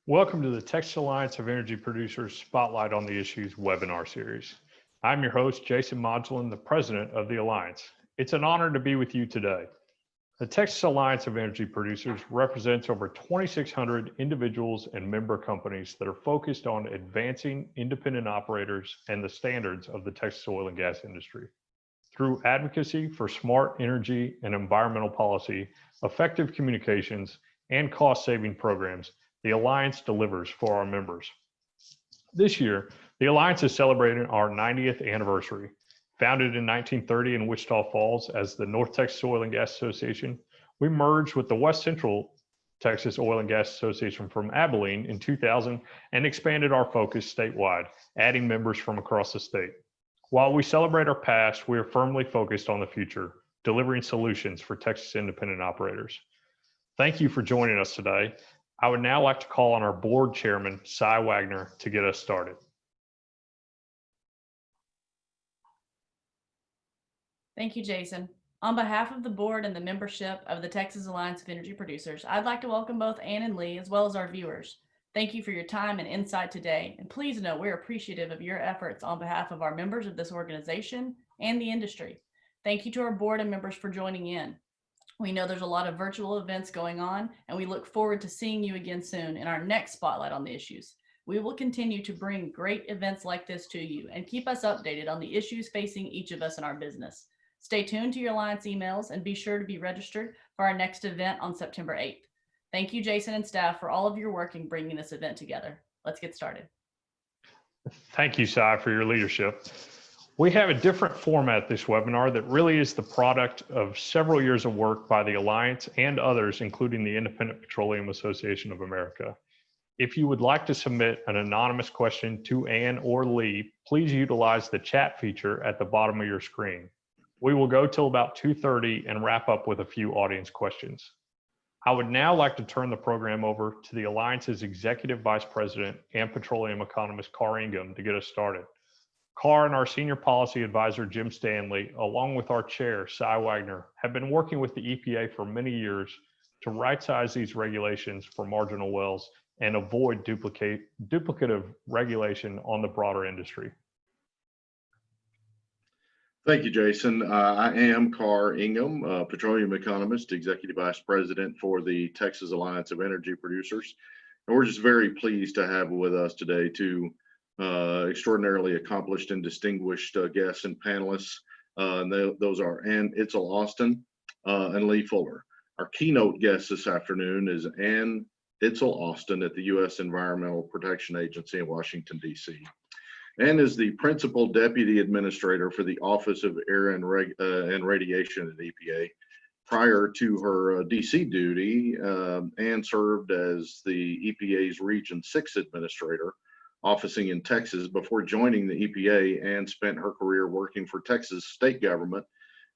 Welcome to the Texas Alliance of Energy Producers Spotlight on the Issues webinar series. I'm your host, Jason Modulin, the president of the Alliance. It's an honor to be with you today. The Texas Alliance of Energy Producers represents over 2,600 individuals and member companies that are focused on advancing independent operators and the standards of the Texas oil and gas industry. Through advocacy for smart energy and environmental policy, effective communications, and cost-saving programs, the Alliance delivers for our members. This year, the Alliance is celebrating our 90th anniversary. Founded in 1930 in Wichita Falls as the North Texas Oil and Gas Association, we merged with the West Central Texas Oil and Gas Association from Abilene in 2000 and expanded our focus statewide, adding members from across the state. While we celebrate our past, we are firmly focused on the future, delivering solutions for Texas independent operators. Thank you for joining us today. I would now like to call on our board chairman, Psy Wagner, to get us started. Thank you, Jason. On behalf of the board and the membership of the Texas Alliance of Energy Producers, I'd like to welcome both Ann and Lee, as well as our viewers. Thank you for your time and insight today. And please know we're appreciative of your efforts on behalf of our members of this organization and the industry. Thank you to our board and members for joining in. We know there's a lot of virtual events going on, and we look forward to seeing you again soon in our next Spotlight on the Issues. We will continue to bring great events like this to you and keep us updated on the issues facing each of us in our business. Stay tuned to your Alliance emails and be sure to be registered for our next event on September 8th. Thank you, Jason and staff, for all of your work in bringing this event together. Let's get started. Thank you, Psy, for your leadership. We have a different format this webinar that really is the product of several years of work by the Alliance and others, including the Independent Petroleum Association of America. If you would like to submit an anonymous question to Ann or Lee, please utilize the chat feature at the bottom of your screen. We will go till about 2:30 and wrap up with a few audience questions. I would now like to turn the program over to the Alliance's Executive Vice President and Petroleum Economist, Carr Ingham, to get us started. Carr and our Senior Policy Advisor, Jim Stanley, along with our Chair, Psy Wagner, have been working with the EPA for many years to right-size these regulations for marginal wells and avoid duplicative regulation on the broader industry. Thank you, Jason. I am Carr Ingham, Petroleum Economist, Executive Vice President for the Texas Alliance of Energy Producers. And we're just very pleased to have with us today two extraordinarily accomplished and distinguished guests and panelists. Those are Ann Idsal Austin and Lee Fuller. Our keynote guest this afternoon is Ann Idsal Austin at the U.S. Environmental Protection Agency in Washington, D.C. Ann is the Principal Deputy Administrator for the Office of Air and Radiation at EPA. Prior to her DC duty, Ann served as the EPA's Region 6 Administrator, officing in Texas. Before joining the EPA, Ann spent her career working for Texas state government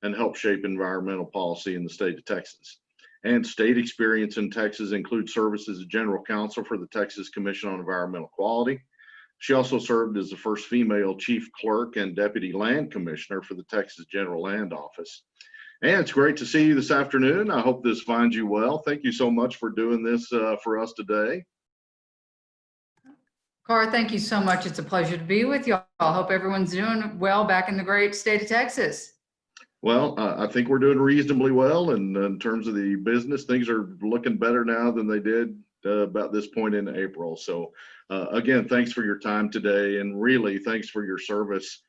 and helped shape environmental policy in the state of Texas. Ann's state experience in Texas includes service as a General Counsel for the Texas Commission on Environmental Quality. She also served as the first female Chief Clerk and Deputy Land Commissioner for the Texas General Land Office. Ann, it's great to see you this afternoon. I hope this finds you well. Thank you so much for doing this for us today. Carr, thank you so much. It's a pleasure to be with you all. I hope everyone's doing well back in the great state of Texas. Well, I think we're doing reasonably well, and in terms of the business, things are looking better now than they did about this point in April. So again, thanks for your time today, and really thanks for your service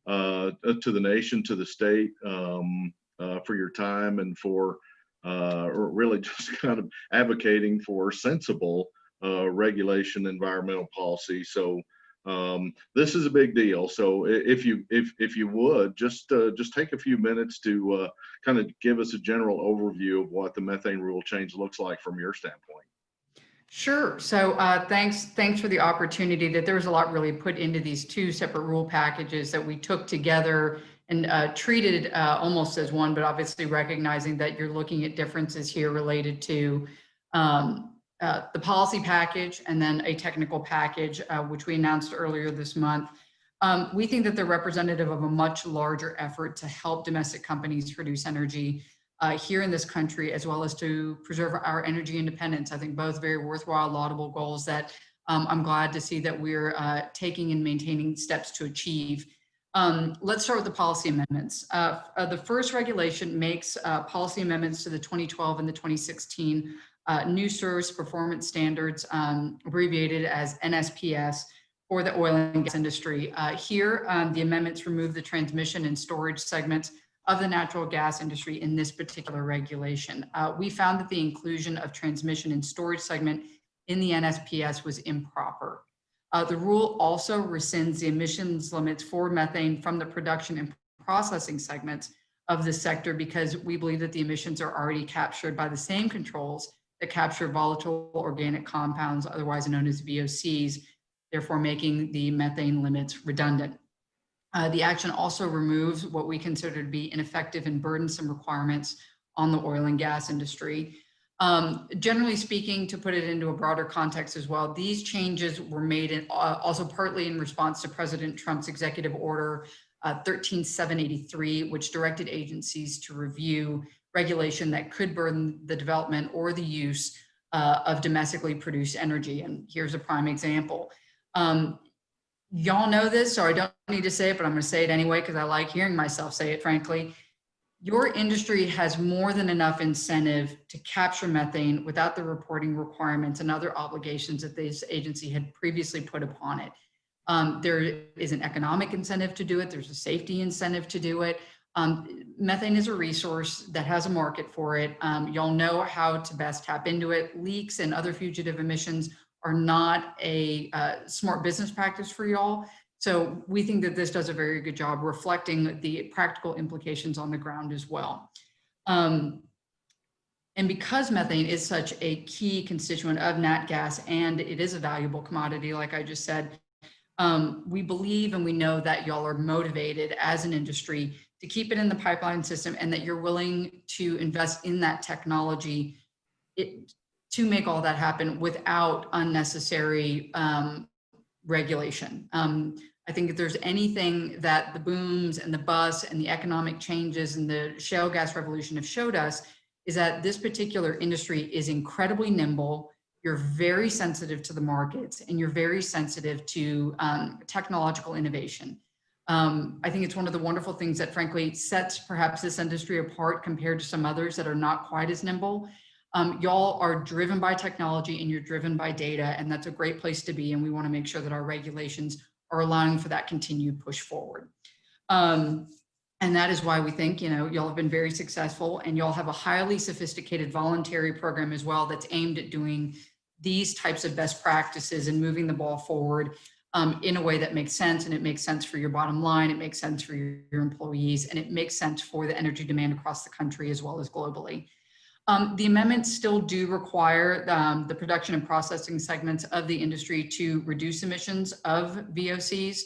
to the nation, to the state, for your time and for really just kind of advocating for sensible regulation, environmental policy. So this is a big deal. So if you would just take a few minutes to kind of give us a general overview of what the methane rule change looks like from your standpoint. Sure. So thanks for the opportunity. That there was a lot really put into these two separate rule packages that we took together and treated almost as one, but obviously recognizing that you're looking at differences here related to the policy package and then a technical package, which we announced earlier this month. We think that they're representative of a much larger effort to help domestic companies produce energy here in this country, as well as to preserve our energy independence. I think both very worthwhile, laudable goals that I'm glad to see that we're taking and maintaining steps to achieve. Let's start with the policy amendments. The first regulation makes policy amendments to the 2012 and the 2016 new service performance standards, abbreviated as NSPS, for the oil and gas industry. Here, the amendments remove the transmission and storage segments of the natural gas industry in this particular regulation. We found that the inclusion of transmission and storage segment in the NSPS was improper. The rule also rescinds the emissions limits for methane from the production and processing segments of the sector, because we believe that the emissions are already captured by the same controls that capture volatile organic compounds, otherwise known as VOCs, therefore making the methane limits redundant. The action also removes what we consider to be ineffective and burdensome requirements on the oil and gas industry. Generally speaking, to put it into a broader context as well, these changes were made also partly in response to President Trump's executive order 13783, which directed agencies to review regulation that could burden the development or the use of domestically produced energy. And here's a prime example. Y'all know this, so I don't need to say it, but I'm going to say it anyway because I like hearing myself say it, frankly. Your industry has more than enough incentive to capture methane without the reporting requirements and other obligations that this agency had previously put upon it. There is an economic incentive to do it. There's a safety incentive to do it. Methane is a resource that has a market for it. Y'all know how to best tap into it. Leaks and other fugitive emissions are not a smart business practice for y'all. So we think that this does a very good job reflecting the practical implications on the ground as well. And because methane is such a key constituent of nat gas and it is a valuable commodity, like I just said, we believe and we know that y'all are motivated as an industry to keep it in the pipeline system and that you're willing to invest in that technology to make all that happen without unnecessary regulation. I think if there's anything that the booms and the bust and the economic changes and the shale gas revolution have showed us, is that this particular industry is incredibly nimble. You're very sensitive to the markets and you're very sensitive to technological innovation. I think it's one of the wonderful things that frankly sets perhaps this industry apart compared to some others that are not quite as nimble. Y'all are driven by technology and you're driven by data, and that's a great place to be. And we want to make sure that our regulations are allowing for that continued push forward. And that is why we think, y'all have been very successful, and y'all have a highly sophisticated voluntary program as well that's aimed at doing these types of best practices and moving the ball forward in a way that makes sense. And it makes sense for your bottom line, it makes sense for your employees, and it makes sense for the energy demand across the country as well as globally. The amendments still do require the production and processing segments of the industry to reduce emissions of VOCs.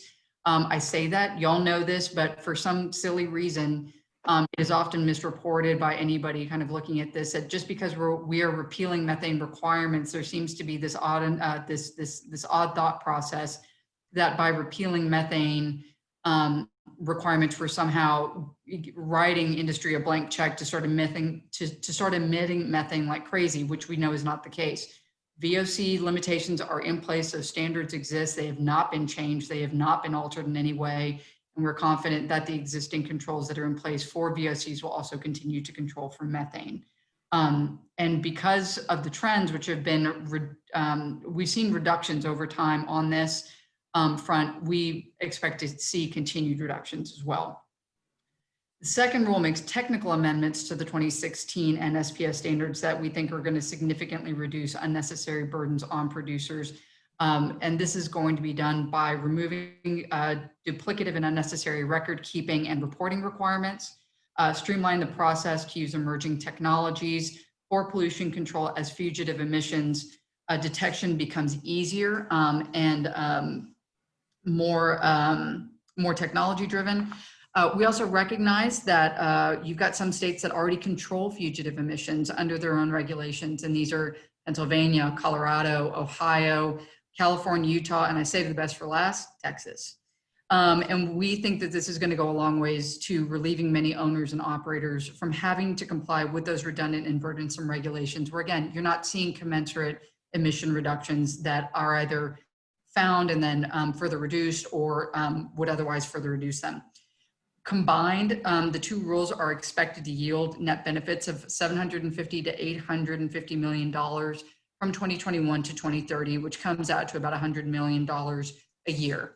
I say that, y'all know this, but for some silly reason, it is often misreported by anybody kind of looking at this, that just because we are repealing methane requirements, there seems to be this odd, this odd thought process that by repealing methane requirements, we're somehow writing industry a blank check to start emitting methane like crazy, which we know is not the case. VOC limitations are in place, so standards exist. They have not been changed. They have not been altered in any way. And we're confident that the existing controls that are in place for VOCs will also continue to control for methane. And because of the trends, which have been, we've seen reductions over time on this front, we expect to see continued reductions as well. The second rule makes technical amendments to the 2016 NSPS standards that we think are going to significantly reduce unnecessary burdens on producers. And this is going to be done by removing duplicative and unnecessary record keeping and reporting requirements, streamline the process to use emerging technologies for pollution control as fugitive emissions detection becomes easier and more technology driven. We also recognize that you've got some states that already control fugitive emissions under their own regulations, and these are Pennsylvania, Colorado, Ohio, California, Utah, and I saved the best for last, Texas. And we think that this is going to go a long ways to relieving many owners and operators from having to comply with those redundant and burdensome regulations where, again, you're not seeing commensurate emission reductions that are either found and then further reduced or would otherwise further reduce them. Combined, the two rules are expected to yield net benefits of $750 to $850 million from 2021 to 2030, which comes out to about $100 million a year.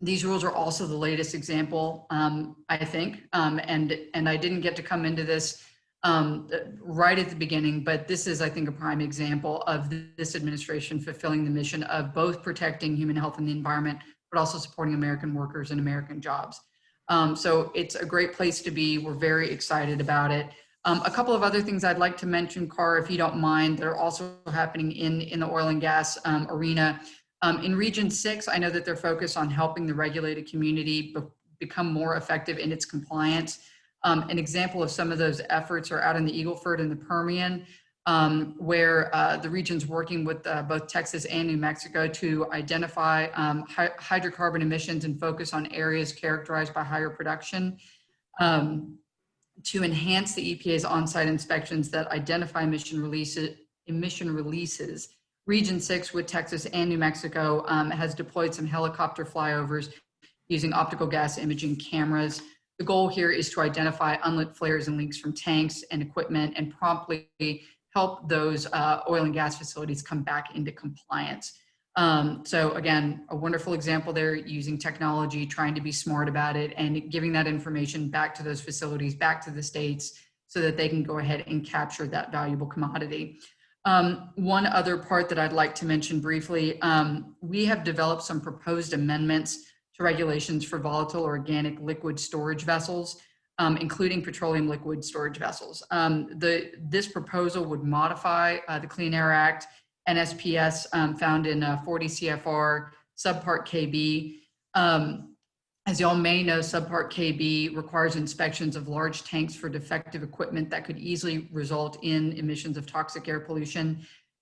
These rules are also the latest example, I think, and I didn't get to come into this right at the beginning, but this is, I think, a prime example of this administration fulfilling the mission of both protecting human health and the environment, but also supporting American workers and American jobs. So it's a great place to be. We're very excited about it. A couple of other things I'd like to mention, Carr, if you don't mind, that are also happening in the oil and gas arena. In Region 6, I know that they're focused on helping the regulated community become more effective in its compliance. An example of some of those efforts are out in the Eagle Ford and the Permian, where the region's working with both Texas and New Mexico to identify hydrocarbon emissions and focus on areas characterized by higher production, to enhance the EPA's on-site inspections that identify emission releases. Region 6 with Texas and New Mexico has deployed some helicopter flyovers using optical gas imaging cameras. The goal here is to identify unlit flares and leaks from tanks and equipment and promptly help those oil and gas facilities come back into compliance. So again, a wonderful example there, using technology, trying to be smart about it and giving that information back to those facilities, back to the states, so that they can go ahead and capture that valuable commodity. One other part that I'd like to mention briefly, we have developed some proposed amendments to regulations for volatile organic liquid storage vessels, including petroleum liquid storage vessels. This proposal would modify the Clean Air Act, NSPS, found in 40 CFR subpart KB. As y'all may know, subpart KB requires inspections of large tanks for defective equipment that could easily result in emissions of toxic air pollution.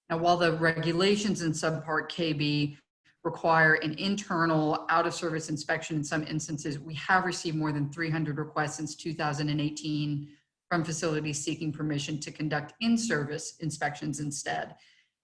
Now, while the regulations in subpart KB require an internal out-of-service inspection in some instances, we have received more than 300 requests since 2018 from facilities seeking permission to conduct in-service inspections instead.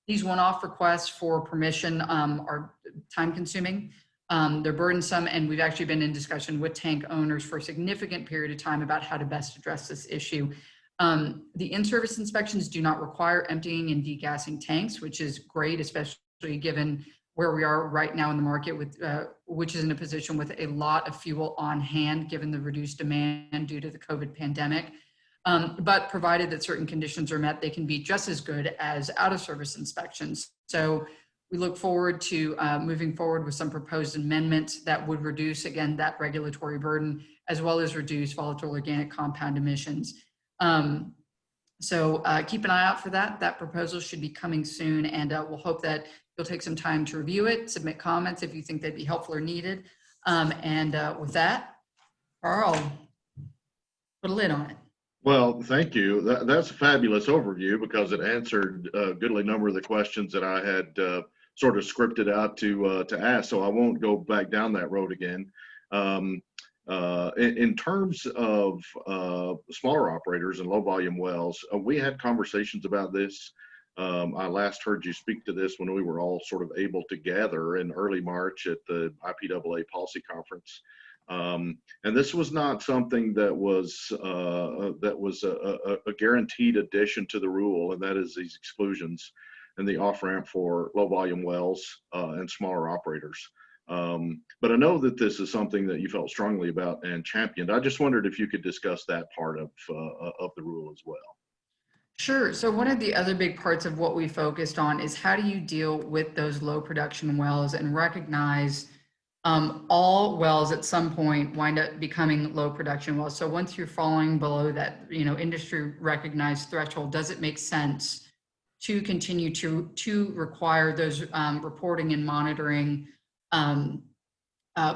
These one-off requests for permission are time-consuming. They're burdensome, and we've actually been in discussion with tank owners for a significant period of time about how to best address this issue. The in-service inspections do not require emptying and degassing tanks, which is great, especially given where we are right now in the market, with which is in a position with a lot of fuel on hand, given the reduced demand due to the COVID pandemic. But provided that certain conditions are met, they can be just as good as out-of-service inspections. So we look forward to moving forward with some proposed amendments that would reduce, again, that regulatory burden, as well as reduce volatile organic compound emissions. So keep an eye out for that. That proposal should be coming soon, and we'll hope that you'll take some time to review it, submit comments if you think they'd be helpful or needed. With that, Carl, put a lid on it. Well, thank you. That's a fabulous overview, because it answered a goodly number of the questions that I had sort of scripted out to ask. So I won't go back down that road again. In terms of smaller operators and low volume wells, we had conversations about this. I last heard you speak to this when we were all sort of able to gather in early March at the IPAA policy conference. And this was not something that was a guaranteed addition to the rule, and that is these exclusions and the off-ramp for low volume wells and smaller operators. But I know that this is something that you felt strongly about and championed. I just wondered if you could discuss that part of the rule as well. Sure. So one of the other big parts of what we focused on is how do you deal with those low production wells and recognize all wells at some point wind up becoming low production wells. So once you're falling below that, industry recognized threshold, does it make sense to continue to require those reporting and monitoring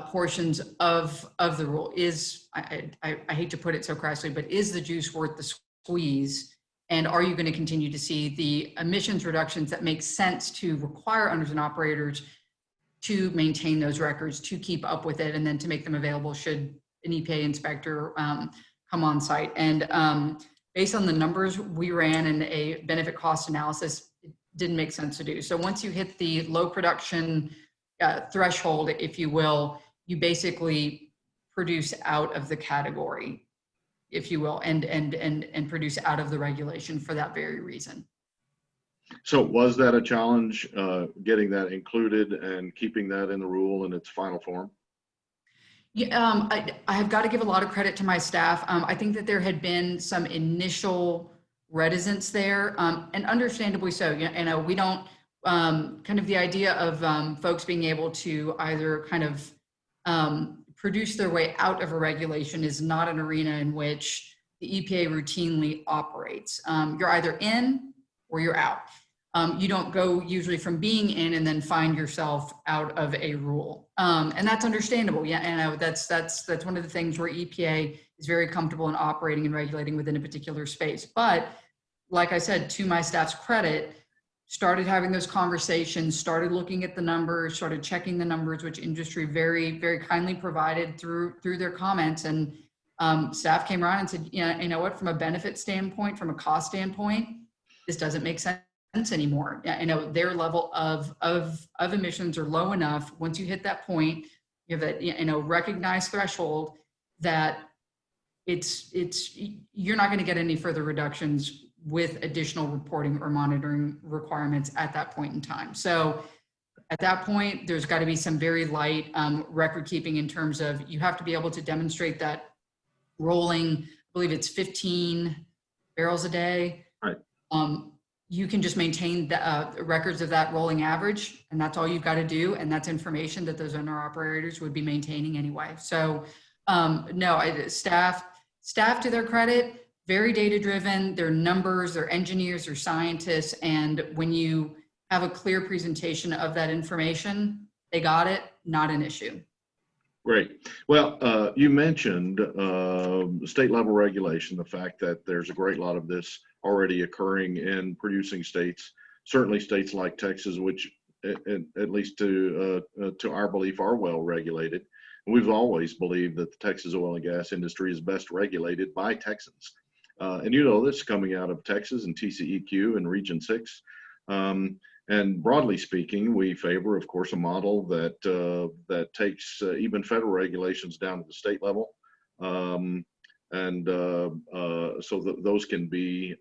portions of the rule? Is, I hate to put it so crassly, but is the juice worth the squeeze? And are you going to continue to see the emissions reductions that make sense to require owners and operators to maintain those records, to keep up with it, and then to make them available should an EPA inspector come on site. And based on the numbers we ran in a benefit cost analysis, it didn't make sense to do. So once you hit the low production threshold, if you will, you basically produce out of the category, if you will, and produce out of the regulation for that very reason. So was that a challenge, getting that included and keeping that in the rule in its final form? Yeah, I have got to give a lot of credit to my staff. I think that there had been some initial reticence there, and understandably so. You know, we don't, kind of the idea of folks being able to either kind of produce their way out of a regulation is not an arena in which the EPA routinely operates. You're either in or you're out. You don't go usually from being in and then find yourself out of a rule. And that's understandable. Yeah, and that's one of the things where EPA is very comfortable in operating and regulating within a particular space. But like I said, to my staff's credit, started having those conversations, started looking at the numbers, started checking the numbers, which industry very, very kindly provided through their comments. And staff came around and said, yeah, you know what, from a benefit standpoint, from a cost standpoint, this doesn't make sense anymore. You know, their level of emissions are low enough. Once you hit that point, you have a, you know, recognized threshold that you're not going to get any further reductions with additional reporting or monitoring requirements at that point in time. So at that point, there's got to be some very light record keeping in terms of you have to be able to demonstrate that rolling, I believe it's 15 barrels a day. Right. You can just maintain the records of that rolling average, and that's all you've got to do. And that's information that those owner operators would be maintaining anyway. So no, staff to their credit, very data driven, their numbers, their engineers, their scientists. And when you have a clear presentation of that information, they got it, not an issue. Great. Well, you mentioned state level regulation, the fact that there's a great lot of this already occurring in producing states, certainly states like Texas, which at least to our belief are well regulated. And we've always believed that the Texas oil and gas industry is best regulated by Texans. And you know this coming out of Texas and TCEQ and Region 6. And broadly speaking, we favor, of course, a model that takes even federal regulations down to the state level, so that those can be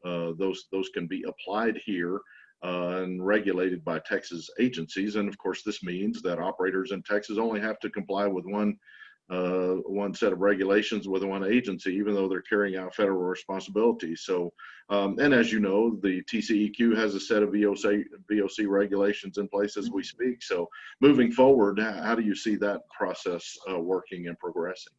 applied here and regulated by Texas agencies. And of course, this means that operators in Texas only have to comply with one set of regulations with one agency, even though they're carrying out federal responsibilities. So, and as you know, the TCEQ has a set of VOC regulations in place as we speak. So moving forward, how do you see that process working and progressing?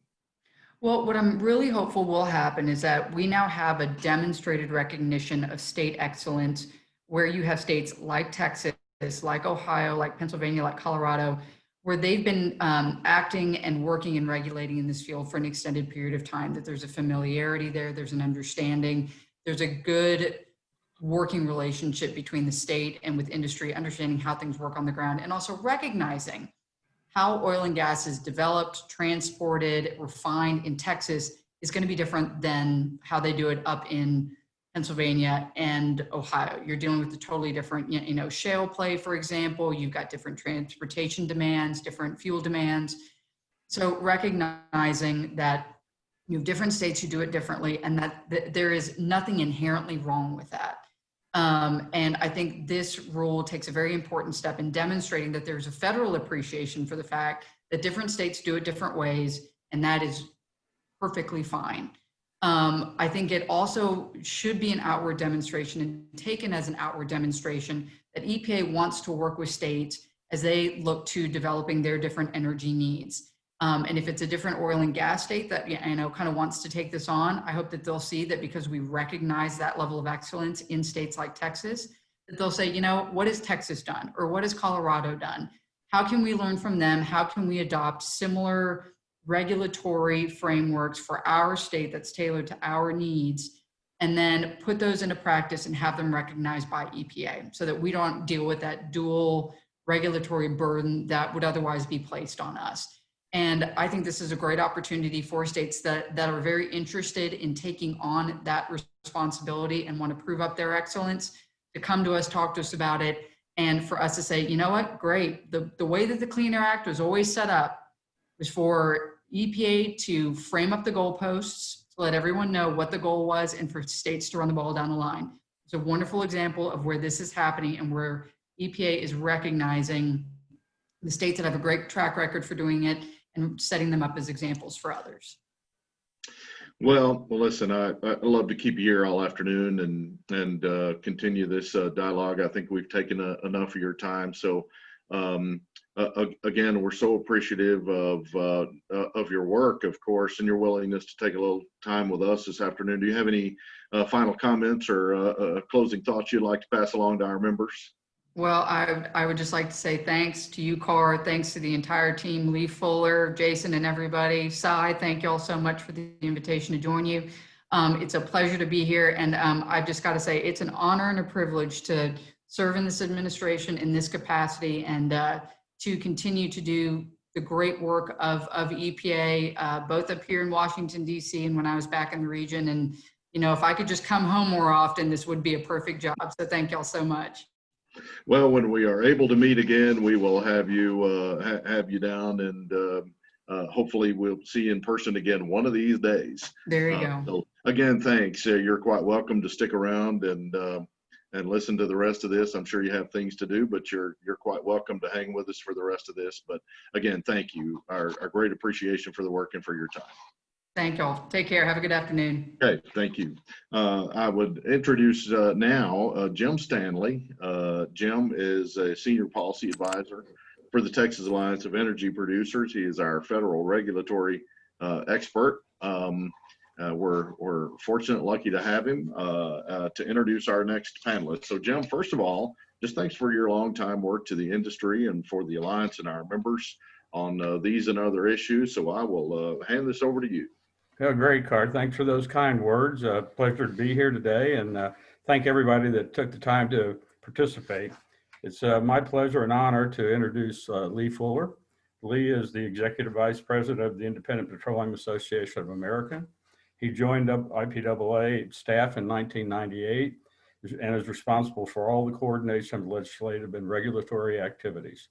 Well, what I'm really hopeful will happen is that we now have a demonstrated recognition of state excellence, where you have states like Texas, like Ohio, like Pennsylvania, like Colorado, where they've been acting and working and regulating in this field for an extended period of time, that there's a familiarity there, there's an understanding, there's a good working relationship between the state and with industry, understanding how things work on the ground, and also recognizing how oil and gas is developed, transported, refined in Texas is going to be different than how they do it up in Pennsylvania and Ohio. You're dealing with a totally different, you know, shale play, for example. You've got different transportation demands, different fuel demands. So recognizing that you have different states who do it differently, and that there is nothing inherently wrong with that. And I think this rule takes a very important step in demonstrating that there's a federal appreciation for the fact that different states do it different ways, and that is perfectly fine. I think it also should be an outward demonstration and taken as an outward demonstration that EPA wants to work with states as they look to developing their different energy needs. And if it's a different oil and gas state that, you know, kind of wants to take this on, I hope that they'll see that because we recognize that level of excellence in states like Texas, that they'll say, you know, what has Texas done? Or what has Colorado done? How can we learn from them? How can we adopt similar regulatory frameworks for our state that's tailored to our needs, and then put those into practice and have them recognized by EPA so that we don't deal with that dual regulatory burden that would otherwise be placed on us. And I think this is a great opportunity for states that are very interested in taking on that responsibility and want to prove up their excellence to come to us, talk to us about it, and for us to say, you know what, great. The way that the Clean Air Act was always set up was for EPA to frame up the goalposts, to let everyone know what the goal was, and for states to run the ball down the line. It's a wonderful example of where this is happening and where EPA is recognizing the states that have a great track record for doing it and setting them up as examples for others. Well, listen, I love to keep you here all afternoon and continue this dialogue. I think we've taken enough of your time. So again, we're so appreciative of your work, of course, and your willingness to take a little time with us this afternoon. Do you have any final comments or closing thoughts you'd like to pass along to our members? Well, I would just like to say thanks to you, Carr. Thanks to the entire team, Lee Fuller, Jason, and everybody. Psy, thank you all so much for the invitation to join you. It's a pleasure to be here. And I've just got to say, it's an honor and a privilege to serve in this administration in this capacity and to continue to do the great work of EPA, both up here in Washington, D.C. and when I was back in the region. And, you know, if I could just come home more often, this would be a perfect job. So thank y'all so much. Well, when we are able to meet again, we will have you down, and hopefully we'll see you in person again one of these days. There you go. So again, thanks. You're quite welcome to stick around and listen to the rest of this. I'm sure you have things to do, but you're quite welcome to hang with us for the rest of this. But again, thank you. Our great appreciation for the work and for your time. Thank y'all. Take care. Have a good afternoon. Okay, thank you. I would introduce now Jim Stanley. Jim is a senior policy advisor for the Texas Alliance of Energy Producers. He is our federal regulatory expert. We're fortunate, lucky to have him to introduce our next panelist. So Jim, first of all, just thanks for your long time work to the industry and for the Alliance and our members on these and other issues. So I will hand this over to you. Oh, great, Carr. Thanks for those kind words. Pleasure to be here today, and thank everybody that took the time to participate. It's my pleasure and honor to introduce Lee Fuller. Lee is the Executive Vice President of the Independent Petroleum Association of America. He joined up IPAA staff in 1998 and is responsible for all the coordination of legislative and regulatory activities.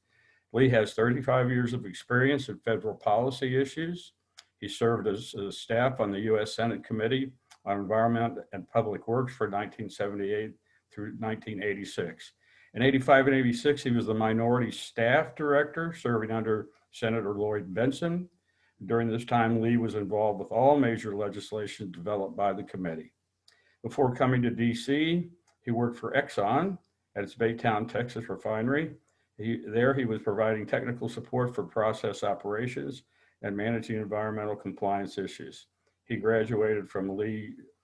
Lee has 35 years of experience in federal policy issues. He served as staff on the U.S. Senate Committee on Environment and Public Works for 1978 through 1986. In 85 and 86, he was the Minority Staff Director, serving under Senator Lloyd Bentsen. During this time, Lee was involved with all major legislation developed by the committee. Before coming to D.C., he worked for Exxon at its Baytown, Texas refinery. There he was providing technical support for process operations and managing environmental compliance issues. He graduated from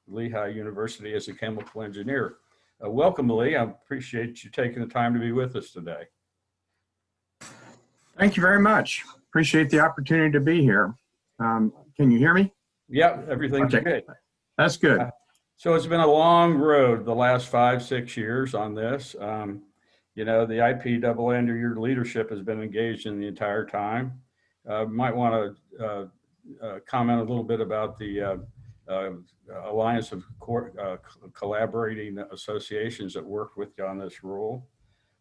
Lehigh University as a chemical engineer. Welcome, Lee. I appreciate you taking the time to be with us today. Thank you very much. Appreciate the opportunity to be here. Can you hear me? Yep, everything's good. That's good. So it's been a long road the last 5-6 years on this. You know, the IPAA under your leadership has been engaged in the entire time. Might want to comment a little bit about the Alliance of Collaborating Associations that worked with you on this rule.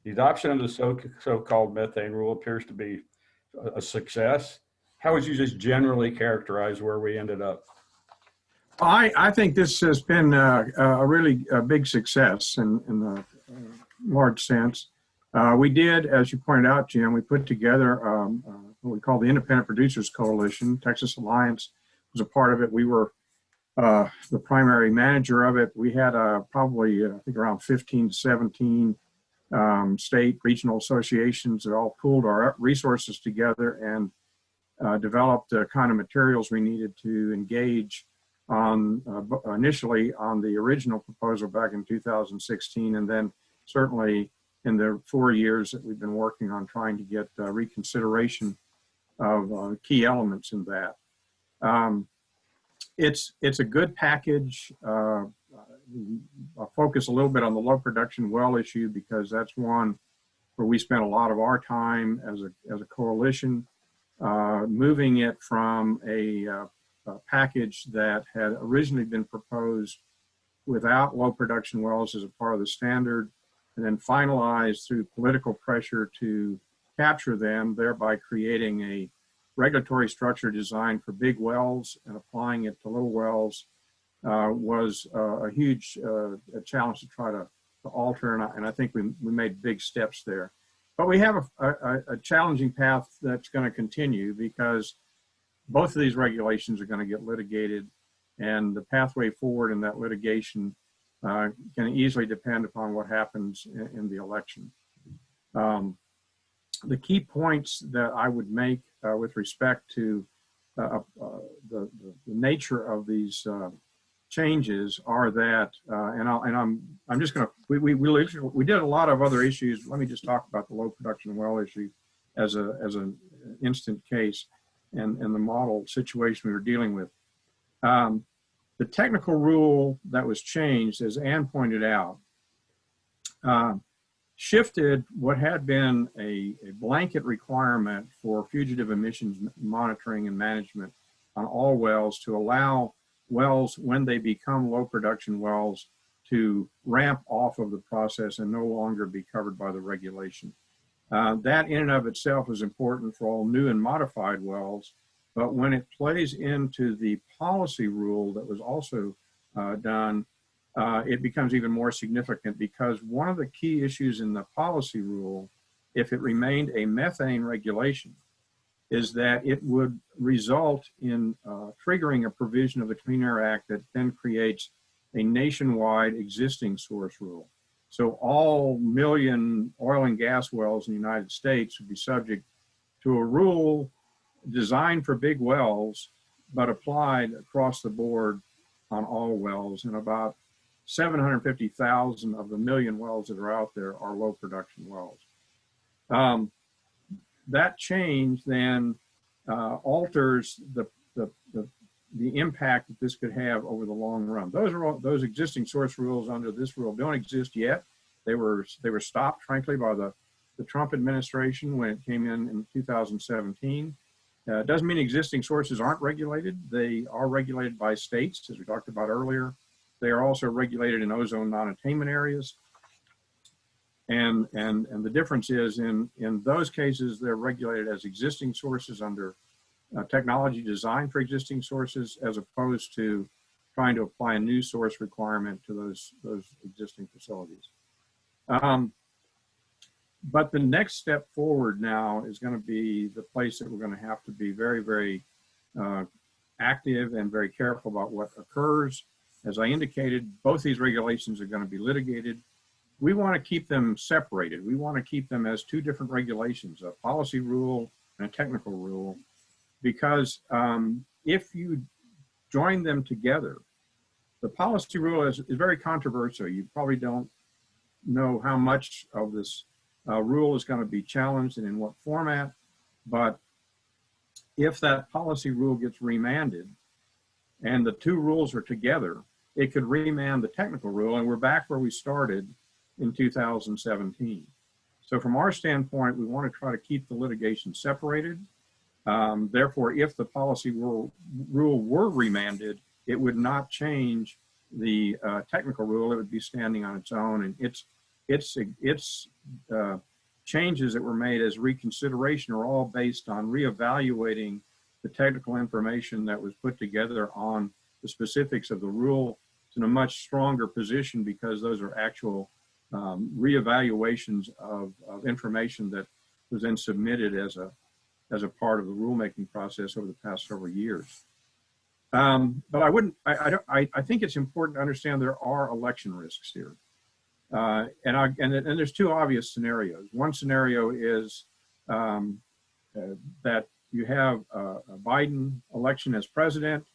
The adoption of the so-called methane rule appears to be a success. How would you just generally characterize where we ended up? I think this has been a really big success in a large sense. We did, as you pointed out, Jim, we put together what we call the Independent Producers Coalition. Texas Alliance was a part of it. We were the primary manager of it. We had probably, I think, around 15 to 17 state regional associations that all pooled our resources together and developed the kind of materials we needed to engage on initially on the original proposal back in 2016, and then certainly in the 4 years that we've been working on trying to get reconsideration of key elements in that. It's a good package. I'll focus a little bit on the low production well issue because that's one where we spent a lot of our time as a coalition, moving it from a package that had originally been proposed without low production wells as a part of the standard, and then finalized through political pressure to capture them, thereby creating a regulatory structure designed for big wells and applying it to little wells, was a huge challenge to try to alter, and I think we made big steps there. But we have a challenging path that's going to continue, because both of these regulations are going to get litigated, and the pathway forward in that litigation can easily depend upon what happens in the election. The key points that I would make with respect to the nature of these changes are that, I'm just going to, we did a lot of other issues. Let me just talk about the low production well issue as an instant case and the model situation we were dealing with. The technical rule that was changed, as Ann pointed out, shifted what had been a blanket requirement for fugitive emissions monitoring and management on all wells to allow wells, when they become low production wells, to ramp off of the process and no longer be covered by the regulation. That in and of itself is important for all new and modified wells, but when it plays into the policy rule that was also done, it becomes even more significant, because one of the key issues in the policy rule, if it remained a methane regulation, is that it would result in triggering a provision of the Clean Air Act that then creates a nationwide existing source rule. So all million oil and gas wells in the United States would be subject to a rule designed for big wells, but applied across the board on all wells, and about 750,000 of the million wells that are out there are low production wells. That change then alters the impact that this could have over the long run. Those existing source rules under this rule don't exist yet. They were stopped, frankly, by the Trump administration when it came in 2017. Doesn't mean existing sources aren't regulated. They are regulated by states, as we talked about earlier. They are also regulated in ozone non-attainment areas. And the difference is in those cases, they're regulated as existing sources under technology designed for existing sources, as opposed to trying to apply a new source requirement to those existing facilities. But the next step forward now is going to be the place that we're going to have to be very, very active and very careful about what occurs. As I indicated, both these regulations are going to be litigated. We want to keep them separated. We want to keep them as two different regulations, a policy rule and a technical rule, because if you join them together, the policy rule is very controversial. You probably don't know how much of this rule is going to be challenged and in what format, but if that policy rule gets remanded and the two rules are together, it could remand the technical rule, and we're back where we started in 2017. So from our standpoint, we want to try to keep the litigation separated. Therefore, if the policy rule were remanded, it would not change the technical rule. It would be standing on its own, and its changes that were made as reconsideration are all based on reevaluating the technical information that was put together on the specifics of the rule. It's in a much stronger position because those are actual reevaluations of information that was then submitted as a part of the rulemaking process over the past several years. But I think it's important to understand there are election risks here. And there's two obvious scenarios. One scenario is that you have a Biden election as president,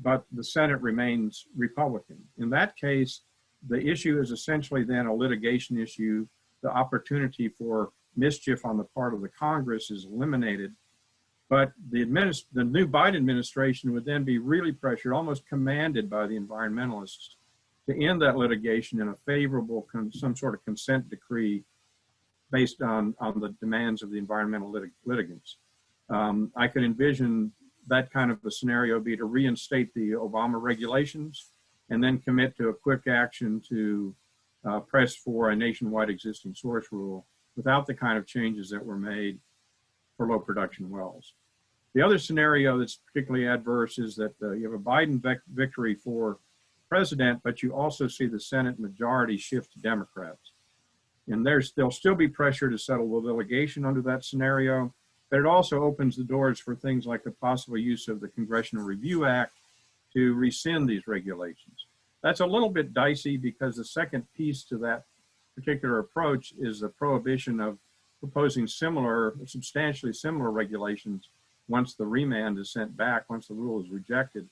but the Senate remains Republican. In that case, the issue is essentially then a litigation issue. The opportunity for mischief on the part of the Congress is eliminated, but the new Biden administration would then be really pressured, almost commanded by the environmentalists, to end that litigation in a favorable, some sort of consent decree based on the demands of the environmental litigants. I could envision that kind of a scenario be to reinstate the Obama regulations and then commit to a quick action to press for a nationwide existing source rule without the kind of changes that were made for low production wells. The other scenario that's particularly adverse is that you have a Biden victory for president, but you also see the Senate majority shift to Democrats. And there'll still be pressure to settle the litigation under that scenario, but it also opens the doors for things like the possible use of the Congressional Review Act to rescind these regulations. That's a little bit dicey because the second piece to that particular approach is the prohibition of proposing substantially similar regulations once the remand is sent back, once the rule is rejected.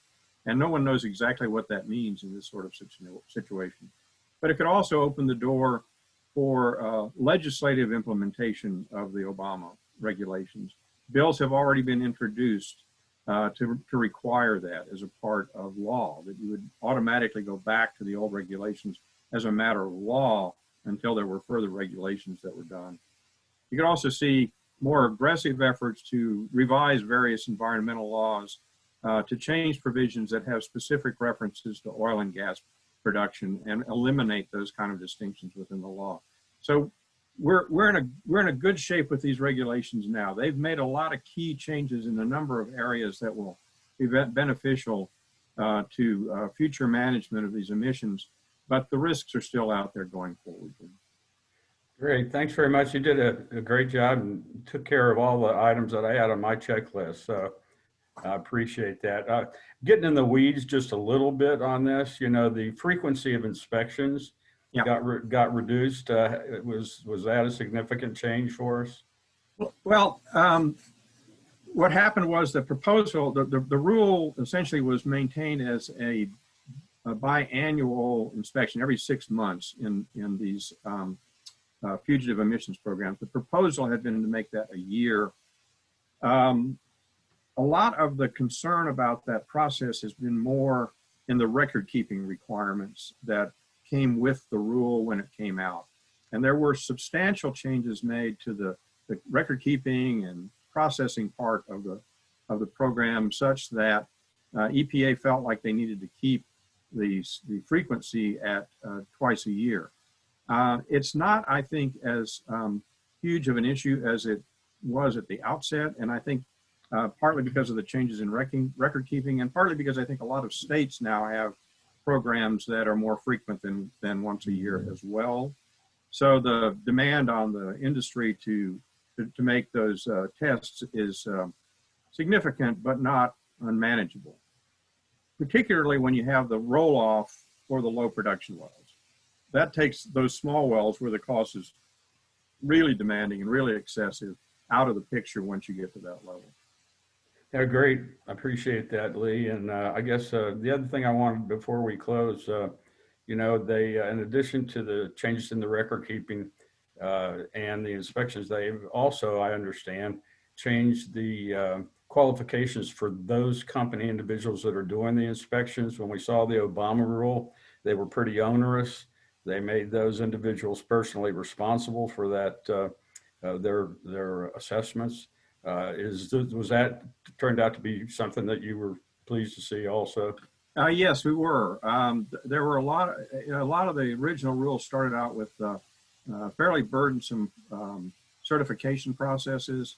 And no one knows exactly what that means in this sort of situation. But it could also open the door for legislative implementation of the Obama regulations. Bills have already been introduced to require that as a part of law, that you would automatically go back to the old regulations as a matter of law until there were further regulations that were done. You could also see more aggressive efforts to revise various environmental laws to change provisions that have specific references to oil and gas production and eliminate those kind of distinctions within the law. So we're in a good shape with these regulations now. They've made a lot of key changes in a number of areas that will be beneficial to future management of these emissions, but the risks are still out there going forward. Great, thanks very much. You did a great job and took care of all the items that I had on my checklist. So I appreciate that. Getting in the weeds just a little bit on this, you know, the frequency of inspections got reduced. Was that a significant change for us? Well, what happened was the proposal, the rule essentially was maintained as a biannual inspection every 6 months in these fugitive emissions programs. The proposal had been to make that a year. A lot of the concern about that process has been more in the record keeping requirements that came with the rule when it came out. And there were substantial changes made to the record keeping and processing part of the program such that EPA felt like they needed to keep the frequency at twice a year. It's not, I think, as huge of an issue as it was at the outset. And I think partly because of the changes in record keeping and partly because I think a lot of states now have programs that are more frequent than once a year as well. So the demand on the industry to make those tests is significant, but not unmanageable, particularly when you have the roll-off for the low production wells. That takes those small wells where the cost is really demanding and really excessive out of the picture once you get to that level. Yeah, great. I appreciate that, Lee. And I guess the other thing I wanted before we close, you know, they, in addition to the changes in the record keeping and the inspections, they've also, I understand, changed the qualifications for those company individuals that are doing the inspections. When we saw the Obama rule, they were pretty onerous. They made those individuals personally responsible for that, their assessments. Was that turned out to be something that you were pleased to see also? Yes, we were. There were a lot of the original rules started out with fairly burdensome certification processes,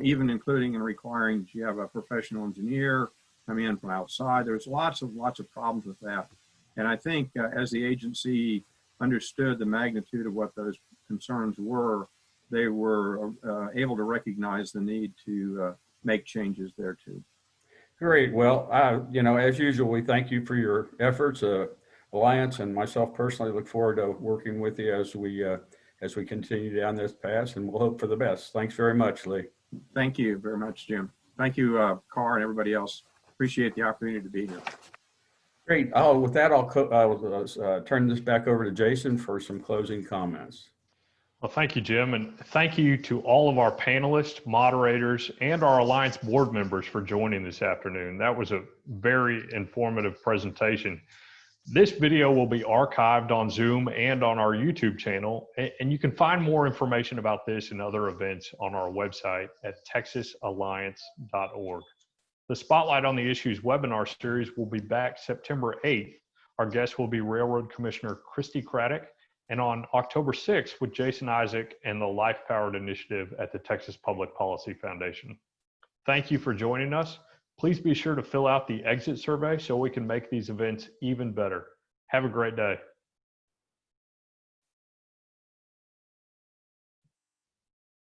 even including and requiring that you have a professional engineer come in from outside. There's lots of problems with that. And I think as the agency understood the magnitude of what those concerns were, they were able to recognize the need to make changes there too. Great. Well, you know, as usual, we thank you for your efforts. Alliance and myself personally look forward to working with you as we continue down this path, and we'll hope for the best. Thanks very much, Lee. Thank you very much, Jim. Thank you, Carr, and everybody else. Appreciate the opportunity to be here. Great. With that, I'll turn this back over to Jason for some closing comments. Well, thank you, Jim, and thank you to all of our panelists, moderators, and our Alliance board members for joining this afternoon. That was a very informative presentation. This video will be archived on Zoom and on our YouTube channel, and you can find more information about this and other events on our website at texasalliance.org. The Spotlight on the Issues webinar series will be back September 8th. Our guest will be Railroad Commissioner Christy Craddock, and on October 6th with Jason Isaac and the Life Powered Initiative at the Texas Public Policy Foundation. Thank you for joining us. Please be sure to fill out the exit survey so we can make these events even better. Have a great day.